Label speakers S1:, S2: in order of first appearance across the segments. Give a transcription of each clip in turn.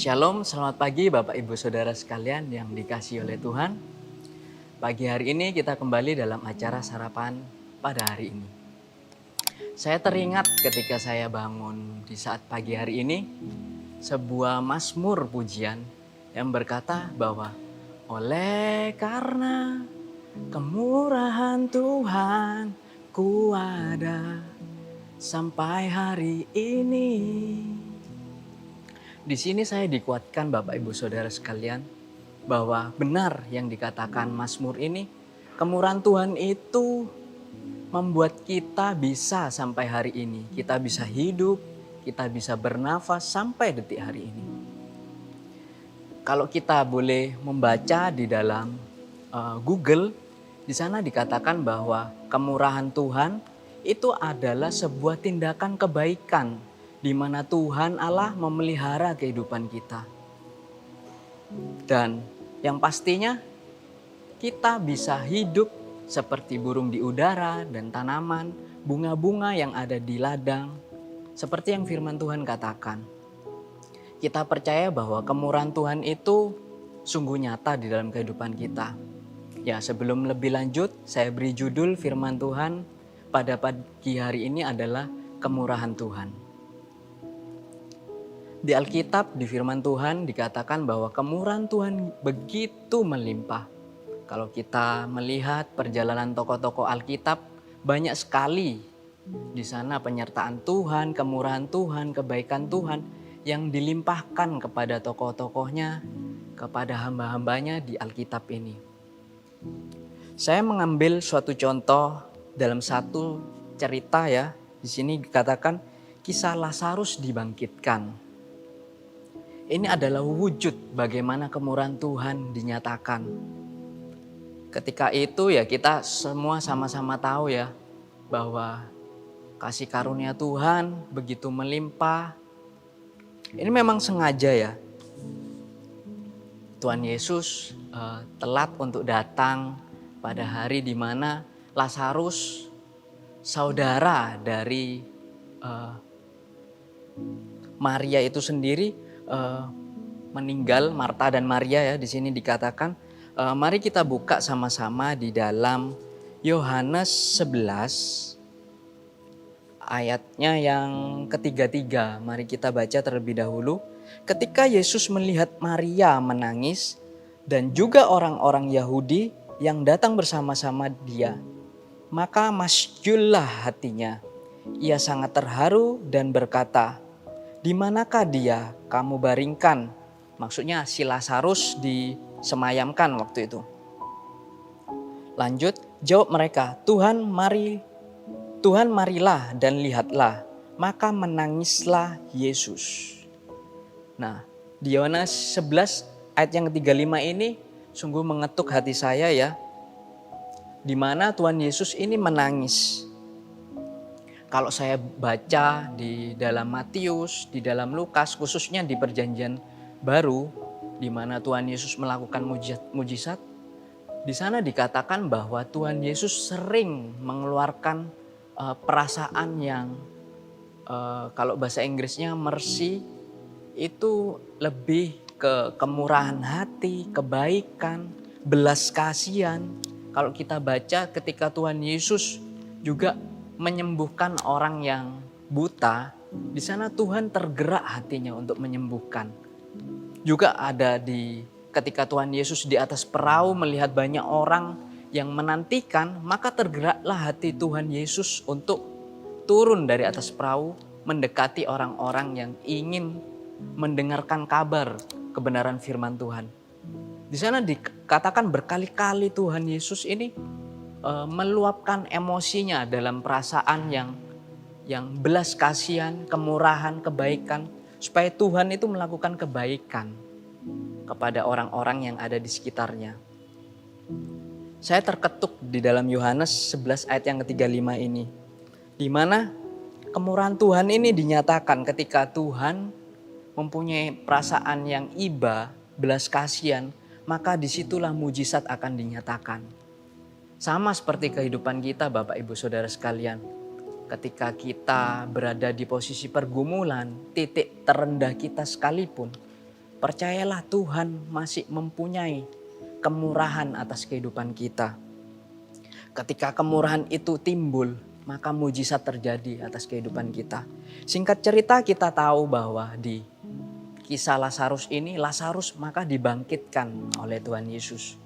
S1: Shalom, selamat pagi Bapak Ibu Saudara sekalian yang dikasihi oleh Tuhan. Pagi hari ini kita kembali dalam acara sarapan pada hari ini. Saya teringat ketika saya bangun di saat pagi hari ini, sebuah mazmur pujian yang berkata bahwa oleh karena kemurahan Tuhan ku ada sampai hari ini. Di sini saya dikuatkan Bapak Ibu Saudara sekalian bahwa benar yang dikatakan Mazmur ini, kemurahan Tuhan itu membuat kita bisa sampai hari ini. Kita bisa hidup, kita bisa bernafas sampai detik hari ini. Kalau kita boleh membaca di dalam Google, di sana dikatakan bahwa kemurahan Tuhan itu adalah sebuah tindakan kebaikan di mana Tuhan Allah memelihara kehidupan kita. Dan yang pastinya kita bisa hidup seperti burung di udara dan tanaman, bunga-bunga yang ada di ladang. Seperti yang firman Tuhan katakan. Kita percaya bahwa kemurahan Tuhan itu sungguh nyata di dalam kehidupan kita. Ya, sebelum lebih lanjut, saya beri judul firman Tuhan pada pagi hari ini adalah kemurahan Tuhan. Di Alkitab, di firman Tuhan dikatakan bahwa kemurahan Tuhan begitu melimpah. Kalau kita melihat perjalanan tokoh-tokoh Alkitab, banyak sekali di sana penyertaan Tuhan, kemurahan Tuhan, kebaikan Tuhan yang dilimpahkan kepada tokoh-tokohnya, kepada hamba-hambanya di Alkitab ini. Saya mengambil suatu contoh dalam satu cerita ya. Di sini dikatakan kisah Lazarus dibangkitkan. Ini adalah wujud bagaimana kemurahan Tuhan dinyatakan. Ketika itu ya kita semua sama-sama tahu ya bahwa kasih karunia Tuhan begitu melimpah. Ini memang sengaja ya. Tuhan Yesus telat untuk datang pada hari di mana Lazarus, saudara dari Maria itu sendiri meninggal, Marta dan Maria ya di sini dikatakan. Mari kita buka sama-sama di dalam Yohanes 11 ayatnya yang ketiga. Mari kita baca terlebih dahulu. Ketika Yesus melihat Maria menangis dan juga orang-orang Yahudi yang datang bersama-sama dia, maka masyullah hatinya. Ia sangat terharu dan berkata, "Di manakah dia kamu baringkan?" Maksudnya si Lazarus disemayamkan waktu itu. Lanjut, jawab mereka, Tuhan marilah dan lihatlah. Maka menangislah Yesus. Nah, di Yohanes 11 ayat yang ke-35 ini sungguh mengetuk hati saya ya. Di mana Tuhan Yesus ini menangis. Kalau saya baca di dalam Matius, di dalam Lukas, khususnya di Perjanjian Baru, di mana Tuhan Yesus melakukan mujizat, di sana dikatakan bahwa Tuhan Yesus sering mengeluarkan perasaan yang kalau bahasa Inggrisnya mercy, itu lebih ke kemurahan hati, kebaikan, belas kasihan. Kalau kita baca ketika Tuhan Yesus juga menyembuhkan orang yang buta, di sana Tuhan tergerak hatinya untuk menyembuhkan. Juga ada di ketika Tuhan Yesus di atas perahu melihat banyak orang yang menantikan, maka tergeraklah hati Tuhan Yesus untuk turun dari atas perahu mendekati orang-orang yang ingin mendengarkan kabar kebenaran firman Tuhan. Di sana dikatakan berkali-kali Tuhan Yesus ini meluapkan emosinya dalam perasaan yang belas kasihan, kemurahan, kebaikan, supaya Tuhan itu melakukan kebaikan kepada orang-orang yang ada di sekitarnya. Saya terketuk di dalam Yohanes 11 ayat yang ke-35 ini, di mana kemurahan Tuhan ini dinyatakan ketika Tuhan mempunyai perasaan yang iba, belas kasihan, maka disitulah mujizat akan dinyatakan. Sama seperti kehidupan kita Bapak Ibu Saudara sekalian. Ketika kita berada di posisi pergumulan, titik terendah kita sekalipun, percayalah Tuhan masih mempunyai kemurahan atas kehidupan kita. Ketika kemurahan itu timbul, maka mujizat terjadi atas kehidupan kita. Singkat cerita, kita tahu bahwa di kisah Lazarus ini, Lazarus maka dibangkitkan oleh Tuhan Yesus.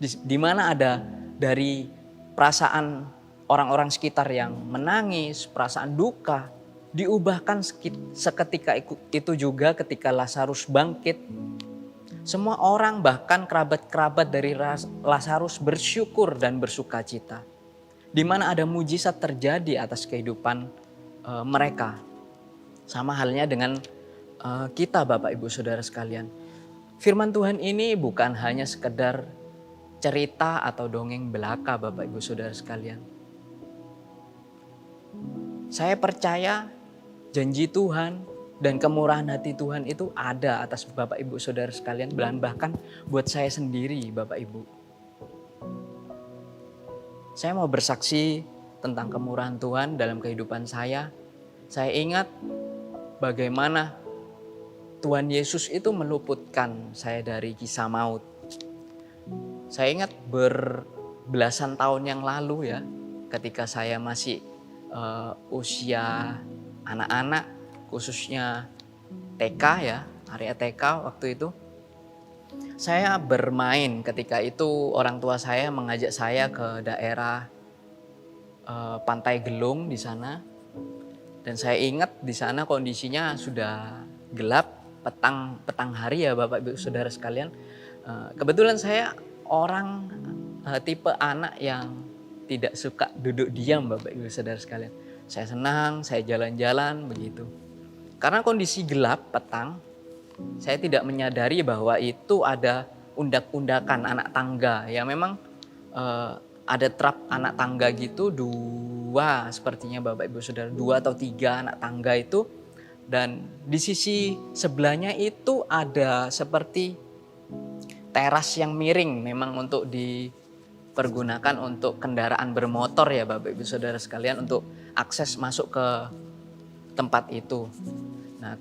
S1: Di mana ada dari perasaan orang-orang sekitar yang menangis, perasaan duka, diubahkan seketika itu juga ketika Lazarus bangkit. Semua orang, bahkan kerabat-kerabat dari Lazarus, bersyukur dan bersuka cita. Di mana ada mujizat terjadi atas kehidupan mereka. Sama halnya dengan kita, Bapak Ibu Saudara sekalian. Firman Tuhan ini bukan hanya sekedar cerita atau dongeng belaka, Bapak Ibu Saudara sekalian. Saya percaya janji Tuhan dan kemurahan hati Tuhan itu ada atas Bapak Ibu Saudara sekalian, bahkan buat saya sendiri, Bapak Ibu. Saya mau bersaksi tentang kemurahan Tuhan dalam kehidupan saya. Saya ingat bagaimana Tuhan Yesus itu meluputkan saya dari kisah maut. Saya ingat berbelasan tahun yang lalu ya, ketika saya masih usia anak-anak, khususnya TK ya, area TK waktu itu. Saya bermain ketika itu, orang tua saya mengajak saya ke daerah Pantai Gelung di sana. Dan saya ingat di sana kondisinya sudah gelap, petang hari ya Bapak Ibu Saudara sekalian. Kebetulan saya orang tipe anak yang tidak suka duduk diam, Bapak Ibu Saudara sekalian. Saya senang, saya jalan-jalan begitu. Karena kondisi gelap, petang, saya tidak menyadari bahwa itu ada undak-undakan anak tangga. Ya memang ada trap anak tangga gitu, dua sepertinya Bapak Ibu Saudara, 2 atau 3 anak tangga itu. Dan di sisi sebelahnya itu ada seperti teras yang miring, memang untuk dipergunakan untuk kendaraan bermotor ya Bapak Ibu Saudara sekalian, untuk akses masuk ke tempat itu. Nah,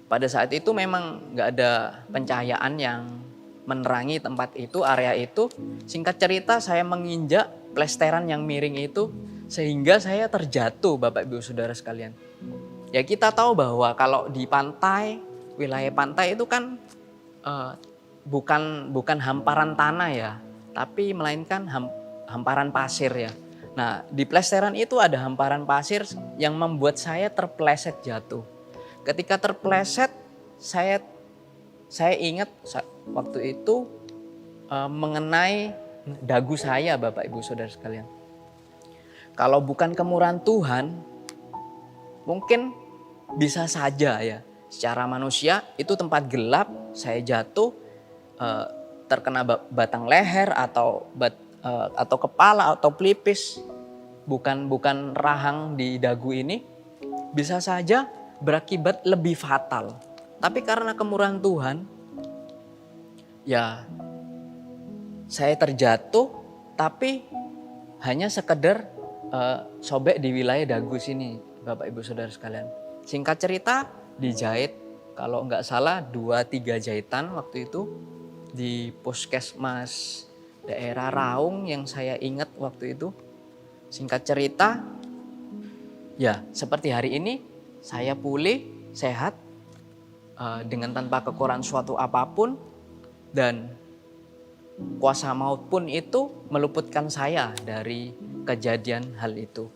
S1: pada saat itu memang nggak ada pencahayaan yang menerangi tempat itu, area itu. Singkat cerita, saya menginjak plesteran yang miring itu sehingga saya terjatuh, Bapak Ibu Saudara sekalian. Ya kita tahu bahwa kalau di pantai, wilayah pantai itu kan bukan hamparan tanah ya, tapi melainkan hamparan pasir ya. Nah, di plesteran itu ada hamparan pasir yang membuat saya terpleset jatuh. Ketika terpleset, saya ingat waktu itu mengenai dagu saya, Bapak Ibu Saudara sekalian. Kalau bukan kemurahan Tuhan, mungkin bisa saja ya, secara manusia itu tempat gelap, saya jatuh, terkena batang leher atau kepala atau pelipis, bukan rahang di dagu ini, bisa saja berakibat lebih fatal. Tapi karena kemurahan Tuhan, ya saya terjatuh, tapi hanya sekedar sobek di wilayah dagu sini, Bapak Ibu Saudara sekalian. Singkat cerita, dijahit, kalau nggak salah 2-3 jahitan waktu itu di puskesmas daerah Raung yang saya ingat waktu itu. Singkat cerita, ya seperti hari ini saya pulih, sehat, dengan tanpa kekurangan suatu apapun, dan kuasa maut pun itu meluputkan saya dari kejadian hal itu.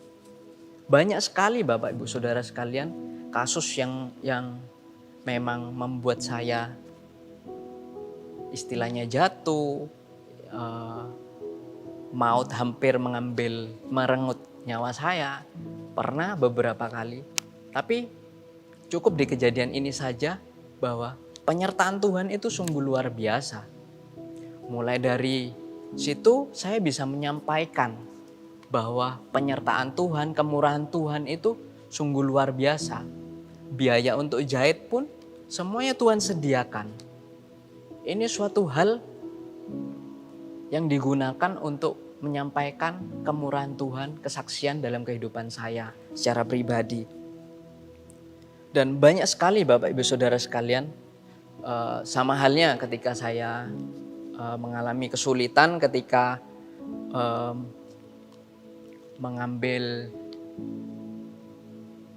S1: Banyak sekali Bapak Ibu Saudara sekalian kasus yang memang membuat saya istilahnya jatuh, maut hampir merenggut nyawa saya. Pernah beberapa kali, tapi cukup di kejadian ini saja bahwa penyertaan Tuhan itu sungguh luar biasa. Mulai dari situ saya bisa menyampaikan bahwa penyertaan Tuhan, kemurahan Tuhan itu sungguh luar biasa. Biaya untuk jahit pun semuanya Tuhan sediakan. Ini suatu hal yang digunakan untuk menyampaikan kemurahan Tuhan, kesaksian dalam kehidupan saya secara pribadi. Dan banyak sekali Bapak Ibu Saudara sekalian Sama halnya ketika saya mengalami kesulitan ketika mengambil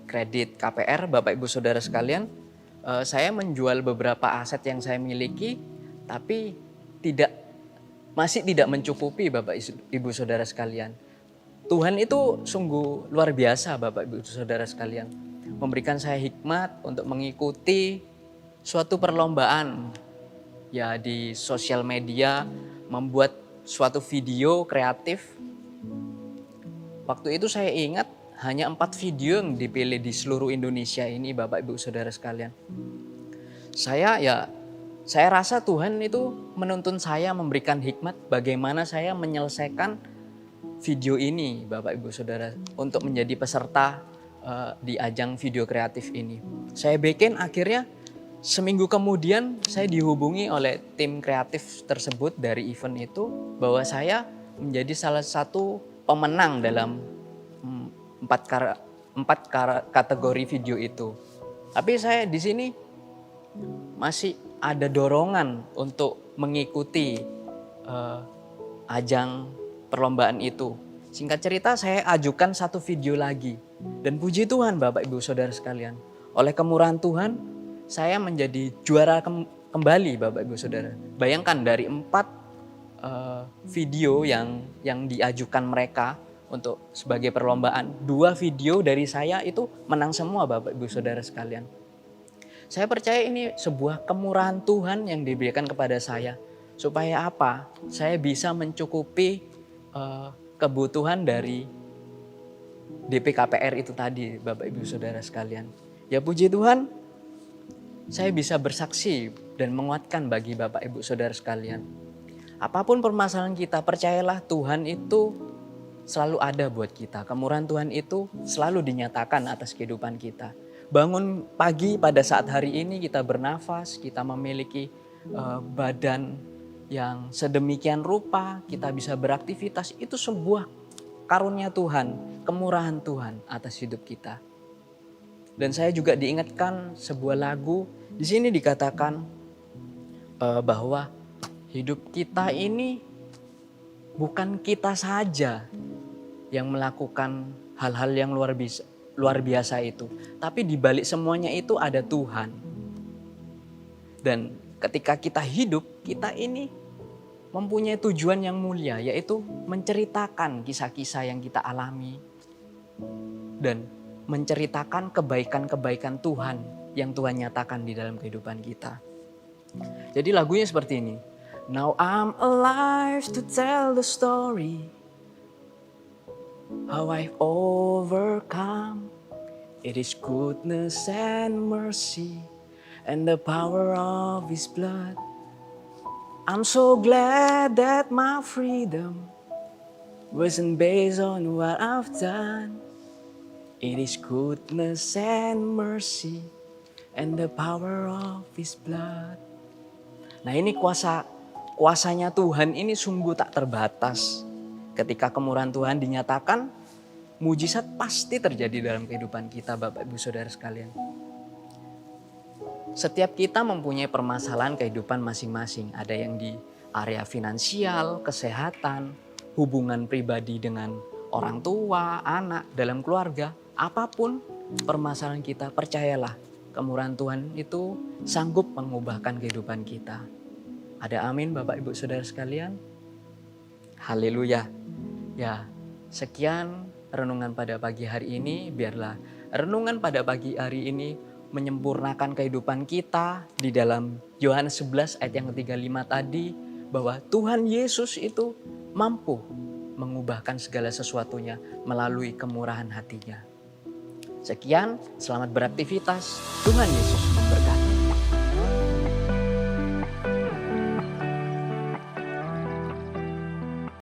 S1: kredit KPR, Bapak Ibu Saudara sekalian, saya menjual beberapa aset yang saya miliki, tapi masih tidak mencukupi Bapak Ibu Saudara sekalian. Tuhan itu sungguh luar biasa Bapak Ibu Saudara sekalian. Memberikan saya hikmat untuk mengikuti suatu perlombaan ya di sosial media, membuat suatu video kreatif. Waktu itu saya ingat hanya 4 video yang dipilih di seluruh Indonesia ini Bapak Ibu Saudara sekalian. Saya rasa Tuhan itu menuntun saya memberikan hikmat bagaimana saya menyelesaikan video ini Bapak Ibu Saudara untuk menjadi peserta di ajang video kreatif ini. Saya bikin akhirnya seminggu kemudian saya dihubungi oleh tim kreatif tersebut dari event itu bahwa saya menjadi salah satu pemenang dalam 4 kategori video itu. Tapi saya di sini masih ada dorongan untuk mengikuti ajang perlombaan itu. Singkat cerita saya ajukan satu video lagi. Dan puji Tuhan Bapak Ibu Saudara sekalian. Oleh kemurahan Tuhan saya menjadi juara kembali Bapak Ibu Saudara. Bayangkan dari 4 video yang diajukan mereka untuk sebagai perlombaan. 2 video dari saya itu menang semua Bapak Ibu Saudara sekalian. Saya percaya ini sebuah kemurahan Tuhan yang diberikan kepada saya. Supaya apa? Saya bisa mencukupi kebutuhan dari DP KPR itu tadi Bapak Ibu Saudara sekalian. Ya puji Tuhan, saya bisa bersaksi dan menguatkan bagi Bapak Ibu Saudara sekalian. Apapun permasalahan kita, percayalah Tuhan itu selalu ada buat kita. Kemurahan Tuhan itu selalu dinyatakan atas kehidupan kita. Bangun pagi pada saat hari ini kita bernafas, kita memiliki badan yang sedemikian rupa, kita bisa beraktivitas, itu sebuah karunia Tuhan, kemurahan Tuhan atas hidup kita. Dan saya juga diingatkan sebuah lagu, di sini dikatakan bahwa hidup kita ini bukan kita saja yang melakukan hal-hal yang luar biasa itu, tapi di balik semuanya itu ada Tuhan. Dan ketika kita hidup, kita ini mempunyai tujuan yang mulia, yaitu menceritakan kisah-kisah yang kita alami dan menceritakan kebaikan-kebaikan Tuhan yang Tuhan nyatakan di dalam kehidupan kita. Jadi lagunya seperti ini. Now I'm alive to tell the story how I've overcome. It is goodness and mercy and the power of His blood. I'm so glad that my freedom wasn't based on what I've done. It is goodness and mercy and the power of His blood. Nah ini kuasanya Tuhan ini sungguh tak terbatas. Ketika kemurahan Tuhan dinyatakan, mujizat pasti terjadi dalam kehidupan kita Bapak Ibu Saudara sekalian. Setiap kita mempunyai permasalahan kehidupan masing-masing. Ada yang di area finansial, kesehatan, hubungan pribadi dengan orang tua, anak, dalam keluarga. Apapun permasalahan kita, percayalah kemurahan Tuhan itu sanggup mengubahkan kehidupan kita. Ada amin Bapak Ibu Saudara sekalian? Haleluya. Ya, sekian renungan pada pagi hari ini. Biarlah renungan pada pagi hari ini menyempurnakan kehidupan kita di dalam Yohanes 11 ayat yang ke-35 tadi, bahwa Tuhan Yesus itu mampu mengubahkan segala sesuatunya melalui kemurahan hatinya. Sekian, selamat beraktivitas. Tuhan Yesus